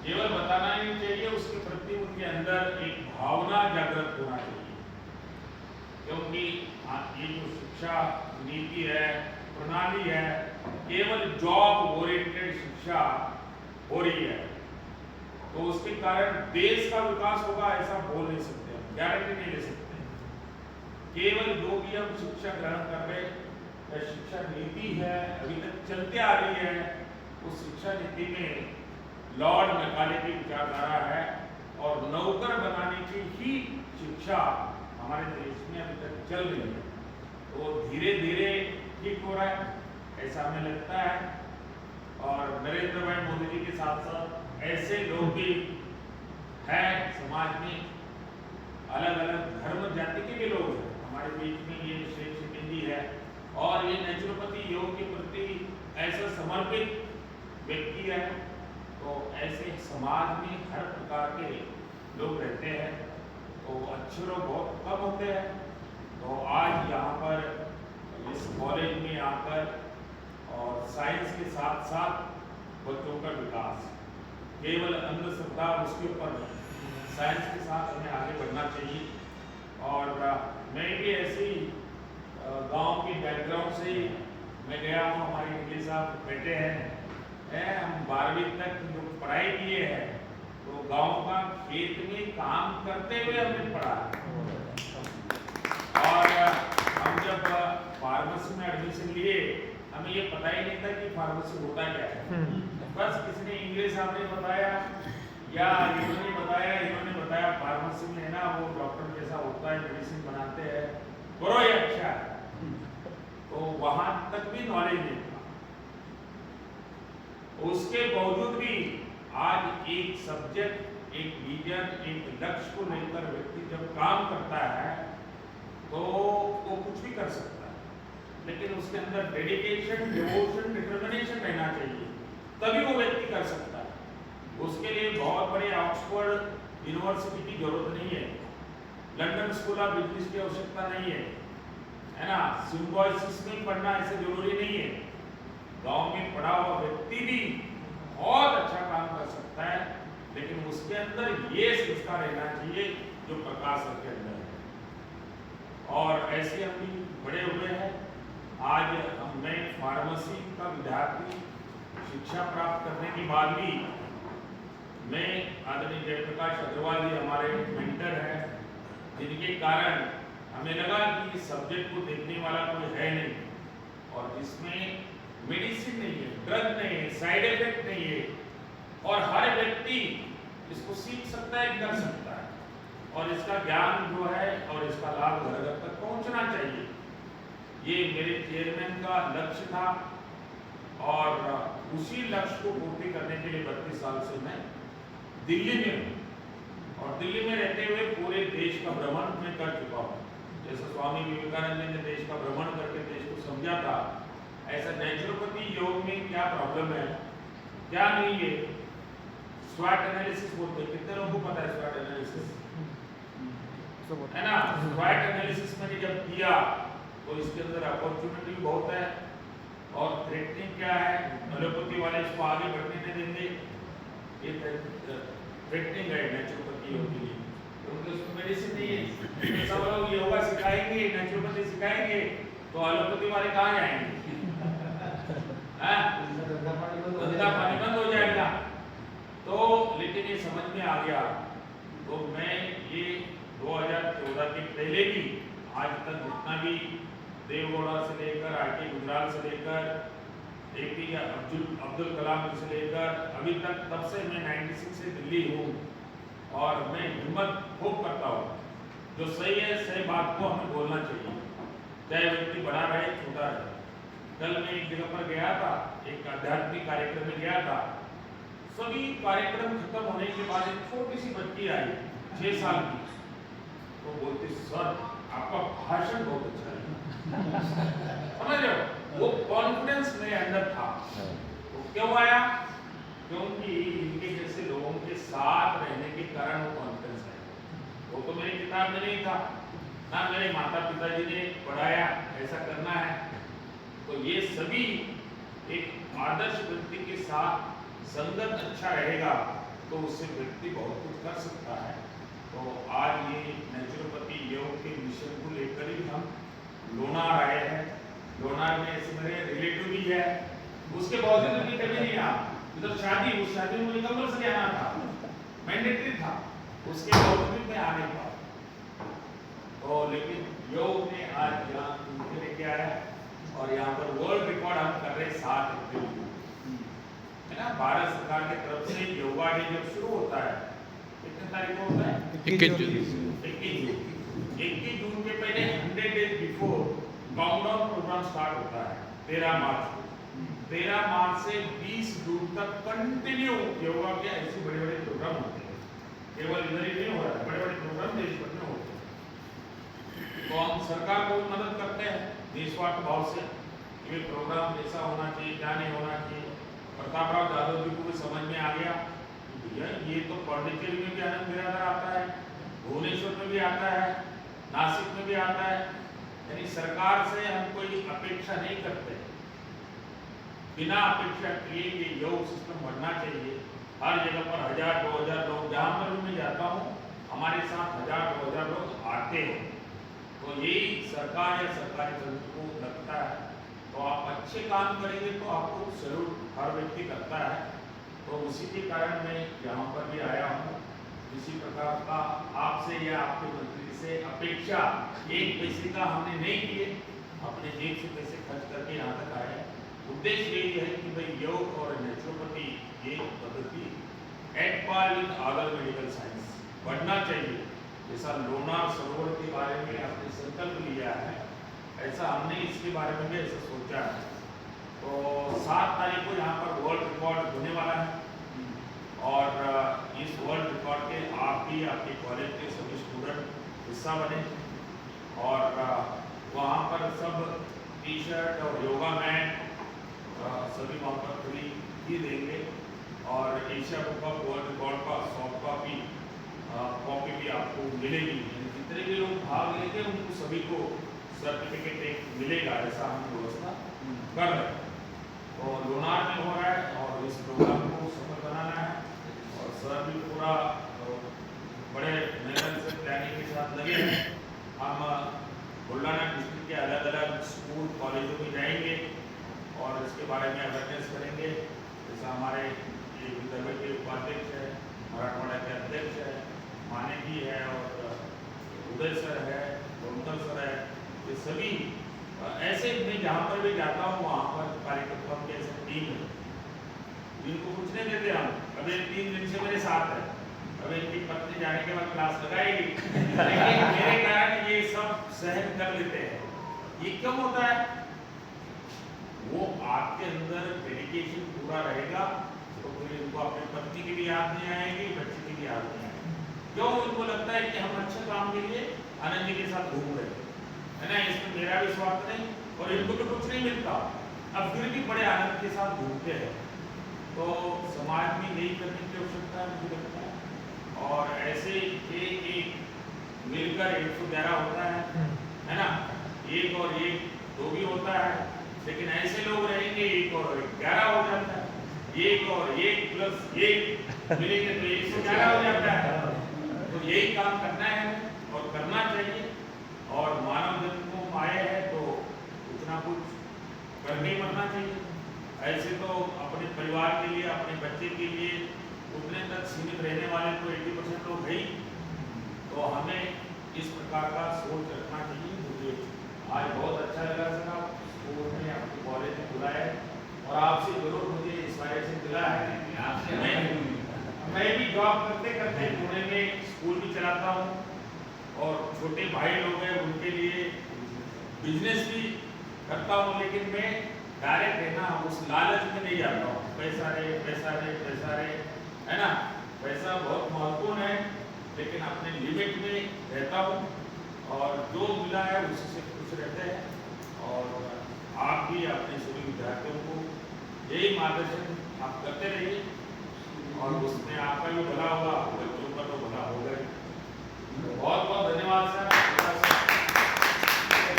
केवल बताना नहीं चाहिए, उसके प्रति उनके अंदर एक भावना जागृत होना चाहिए। क्योंकि ये जो शिक्षा नीति है, प्रणाली है, केवल जॉब ओरिएंटेड शिक्षा हो रही है, तो उसके कारण देश का विकास होगा ऐसा बोल नहीं सकते, हम गारंटी नहीं ले सकते। केवल जो भी हम शिक्षा ग्रहण कर रहे हैं, शिक्षा नीति है अभी तक चलते आ रही है, उस शिक्षा नीति में लॉर्ड मैकाले की विचारधारा है और नौकर बनाने की ही शिक्षा हमारे देश में अभी तक चल रही है। तो धीरे धीरे ठीक हो रहा है ऐसा हमें लगता है। और नरेंद्र भाई मोदी जी के साथ साथ ऐसे लोग भी हैं समाज में, अलग अलग धर्म जाति के भी लोग हैं हमारे बीच में। ये शेख सिकंदी है और ये नेचुरोपैथी योग के प्रति ऐसा समर्पित व्यक्ति है। तो ऐसे समाज में हर प्रकार के लोग रहते हैं, तो अच्छे लोग बहुत कम होते हैं। तो आज यहाँ पर इस कॉलेज में आकर और साइंस के साथ साथ बच्चों का विकास, केवल अंधश्रद्धा उसके ऊपर साइंस के साथ हमें आगे बढ़ना चाहिए। और मैं भी ऐसी गांव के बैकग्राउंड से ही मैं गया हूँ। हमारे इंग्लिश साहब बैठे हैं, हम 12वीं तक जो पढ़ाई किए हैं तो गांव का खेत में काम करते हुए हमने पढ़ा। और हम जब फार्मेसी में एडमिशन लिए, हमें ये पता ही नहीं था कि फार्मेसी होता क्या है। बस किसी ने इंग्लिश साहब ने बताया या इन्होंने बताया फार्मेसी में है ना वो डॉक्टर जैसा होता है, मेडिसिन बनाते हैं, करो ये अच्छा है। तो वहां तक भी नॉलेज नहीं था। उसके बावजूद भी आज एक सब्जेक्ट, एक विजन, एक लक्ष्य को लेकर व्यक्ति जब काम करता है तो वो कुछ भी कर सकता है, लेकिन उसके अंदर डेडिकेशन, डिवोशन, डिटर्मिनेशन रहना चाहिए, तभी वो व्यक्ति कर सकता है। उसके लिए बहुत बड़े ऑक्सफोर्ड यूनिवर्सिटी की जरूरत नहीं है, लंदन स्कूल ऑफ बिजनेस की आवश्यकता नहीं है ना, सिम्बोसिस में पढ़ना ऐसे जरूरी नहीं है। गांव में पढ़ा हुआ व्यक्ति भी बहुत अच्छा काम कर सकता है, लेकिन उसके अंदर ये संस्कार रहना चाहिए जो प्रकाश के अंदर है। और ऐसे हम भी बड़े हुए हैं। आज मैं फार्मेसी का विद्यार्थी, शिक्षा प्राप्त करने के बाद भी मैं आदरणीय जयप्रकाश अग्रवाल जी हमारे मेंटर हैं, जिनके कारण हमें लगा कि इस सब्जेक्ट को देखने वाला कोई है नहीं, और जिसमें मेडिसिन नहीं है, ड्रग नहीं है, साइड इफेक्ट नहीं है, और हर व्यक्ति इसको सीख सकता है, कर सकता है, और इसका ज्ञान जो है और इसका लाभ घर घर तक पहुंचना चाहिए। ये मेरे चेयरमैन का लक्ष्य था, और उसी लक्ष्य को पूर्ति करने के लिए 32 साल से मैं दिल्ली में हूँ, और दिल्ली में रहते हुए पूरे देश का भ्रमण मैं कर चुका हूँ। जैसे स्वामी विवेकानंद ने देश का भ्रमण करके देश को समझा था, ऐसा नेचुरोपैथी योग में क्या प्रॉब्लम है, क्या नहीं है, स्वॉट एनालिसिस बोलते हैं। कितने लोगों को पता है स्वॉट एनालिसिस, है ना? स्वॉट एनालिसिस मैंने जब किया तो इसके अंदर अपॉर्चुनिटी बहुत है, और थ्रेटनिंग क्या है, एलोपैथी वाले इसको आगे बढ़ने नहीं देंगे, ये थ्रेटनिंग है नेचुरोपैथी योग के लिए, क्योंकि उसमें मेडिसिन नहीं है। सब लोग योगा सिखाएंगे, नेचुरोपैथी सिखाएंगे, तो एलोपैथी वाले कहाँ जाएंगे? धंधा पानी बंद हो जाएगा। तो लेकिन ये समझ में आ गया, तो मैं ये 2014 के पहले भी आज तक जितना भी देवगौड़ा से लेकर आईटी गुजरात से लेकर एपीजे अब्दुल कलाम से लेकर अभी तक, तब से मैं 96 से दिल्ली हूँ, और मैं हिम्मत खूब करता हूँ, जो सही है सही बात को हमें बोलना चाहिए, चाहे व्यक्ति बड़ा रहे छोटा रहे। कल मैं एक जगह पर गया था, एक आध्यात्मिक कार्यक्रम में गया था, सभी कार्यक्रम खत्म होने के बाद एक छोटी सी बच्ची आई 6 साल की, तो बोलती सर आपका भाषण बहुत अच्छा है। समझ रहे हो, वो कॉन्फिडेंस मेरे अंदर था। तो क्यों आया? क्योंकि इनके जैसे लोगों के साथ रहने के कारण वो कॉन्फिडेंस है। वो तो मेरी किताब में नहीं था, ना मेरे माता पिता जी ने पढ़ाया ऐसा करना है। तो ये सभी एक आदर्श व्यक्ति के साथ संगत अच्छा रहेगा तो उससे व्यक्ति बहुत कुछ कर सकता है। तो आज ये नेचुरोपैथी योग के मिशन को लेकर ही हम लोनार आए हैं। लोनार में ऐसे मेरे रिलेटिव भी है, उसके बावजूद भी कभी नहीं आया। मतलब शादी, उस शादी में मुझे कंपल्सरी आना था, मैंडेटरी था, उसके बावजूद मैं आ नहीं पाया। तो लेकिन योग ने आज यहाँ मुझे लेके आया और यहाँ पर वर्ल्ड रिकॉर्ड हम कर रहे 7 अप्रैल को, है ना। भारत सरकार की तरफ से योगा डे जब शुरू होता है, कितने तारीख को होता है? 21 जून। 21 जून के पहले 100 days before countdown program start होता है 13 मार्च को। 13 मार्च से 20 जून तक कंटिन्यू योगा के ऐसे बड़े बड़े प्रोग्राम होते हैं। केवल इधर ही नहीं हो रहा है, बड़े बड़े प्रोग्राम देश भर में होते हैं। तो हम सरकार को मदद करते हैं निस्वार्थ भाव से, ये प्रोग्राम ऐसा होना चाहिए, क्या नहीं होना चाहिए। प्रताप राव जाधव जी को भी समझ में आ गया, भैया ये तो पांडिचेरी में भी आनंद बिरादर आता है, भुवनेश्वर में भी आता है, नासिक में भी आता है। यानी सरकार से हम कोई अपेक्षा नहीं करते, बिना अपेक्षा किए ये योग सिस्टम बढ़ना चाहिए। हर जगह पर 1000 2000 लोग, जहाँ पर भी मैं जाता हूँ हमारे साथ 1000 2000 लोग आते हैं। तो यही सरकार या सरकारी तंत्र को लगता है। तो आप अच्छे काम करेंगे तो आपको जरूर हर व्यक्ति करता है। तो उसी के कारण मैं यहाँ पर भी आया हूँ। किसी प्रकार का आपसे या आपके मंत्री से अपेक्षा 1 पैसे का हमने नहीं किए, अपने जेब से पैसे खर्च करके यहाँ तक आए। उद्देश्य यही है कि भाई योग और नेचुरोपैथी ये पद्धति at par with other medical science बढ़ना चाहिए। जैसा लोनार सरोवर के बारे में आपने संकल्प लिया है, ऐसा हमने इसके बारे में भी ऐसा सोचा है। तो 7 तारीख को यहाँ पर वर्ल्ड रिकॉर्ड होने वाला है और इस वर्ल्ड रिकॉर्ड के आप भी, आपके कॉलेज के सभी स्टूडेंट हिस्सा बने और वहाँ पर सब टी-शर्ट और योगा मैट सभी वहाँ पर फ्री ही देंगे और Asia book of world record का सॉफ्ट कॉपी भी आपको मिलेगी। जितने भी लोग भाग लेंगे उनको सभी को सर्टिफिकेट एक मिलेगा, ऐसा हम व्यवस्था कर रहे हैं। तो लोनार में हो रहा है और इस प्रोग्राम को सफल बनाना है और सर भी पूरा बड़े मेहनत से प्लानिंग के साथ लगे हैं। हम बुल्ढाना डिस्ट्रिक्ट के अलग अलग स्कूल कॉलेजों में जाएंगे और इसके बारे में अवेयरनेस करेंगे। जैसा हमारे विदर्भ के उपाध्यक्ष है, मराठवाड़ा के अध्यक्ष है, माने जी है और उदय सर है, गोमकर सर है, ये सभी ऐसे मैं जहाँ पर भी जाता हूँ वहाँ पर कार्यकर्ताओं की ऐसे टीम है जिनको कुछ नहीं देते हम। अभी 3 दिन से मेरे साथ है, अभी इनकी पत्नी जाने के बाद क्लास लगाएगी लेकिन मेरे कारण ये सब सहन कर लेते हैं। ये क्यों होता है? वो आपके अंदर डेडिकेशन पूरा रहेगा तो फिर इनको अपनी पत्नी की भी याद नहीं आएगी, बच्चे की भी याद नहीं आएगी। क्यों? इनको लगता है कि हम अच्छे काम के लिए आनंद जी के साथ घूम रहे हैं ना, इसमें मेरा भी स्वार्थ नहीं और इनको तो कुछ नहीं मिलता, अब फिर भी बड़े आनंद के साथ घूमते हैं। तो समाज में यही करने की आवश्यकता है मुझे लगता है। और ऐसे एक मिलकर 111 होता है ना, 1 और 1 2 भी होता है, लेकिन ऐसे लोग रहेंगे 1 और 1 11 हो जाता है, 1 और 1 प्लस 1 मिलेंगे तो 111 हो जाता है। तो यही काम करना है और करना चाहिए और मानव जन्म को आए हैं तो कुछ ना कुछ करके ही मरना चाहिए। ऐसे तो अपने परिवार के लिए, अपने बच्चे के लिए उतने तक सीमित रहने वाले तो 80% लोग है ही। तो हमें इस प्रकार का सोच रखना चाहिए। मुझे आज बहुत अच्छा लगा सर, आप स्कूल में आपके कॉलेज में बुलाए और आपसे जरूर मुझे इंस्पायरेशन मिला है। मैं भी जॉब करते करते पुणे में स्कूल भी चलाता हूँ और छोटे भाई लोग हैं उनके लिए बिजनेस भी करता हूँ, लेकिन मैं डायरेक्ट है ना उस लालच में नहीं जाता हूँ। पैसा रे है ना, पैसा बहुत महत्वपूर्ण है लेकिन अपने लिमिट में रहता हूँ और जो मिला है उसी से खुश रहते हैं। और आप भी अपने सभी विद्यार्थियों को यही मार्गदर्शन आप करते रहिए और उसमें आपका भी भला होगा, बच्चों का तो भला होगा ही। बहुत बहुत धन्यवाद सर।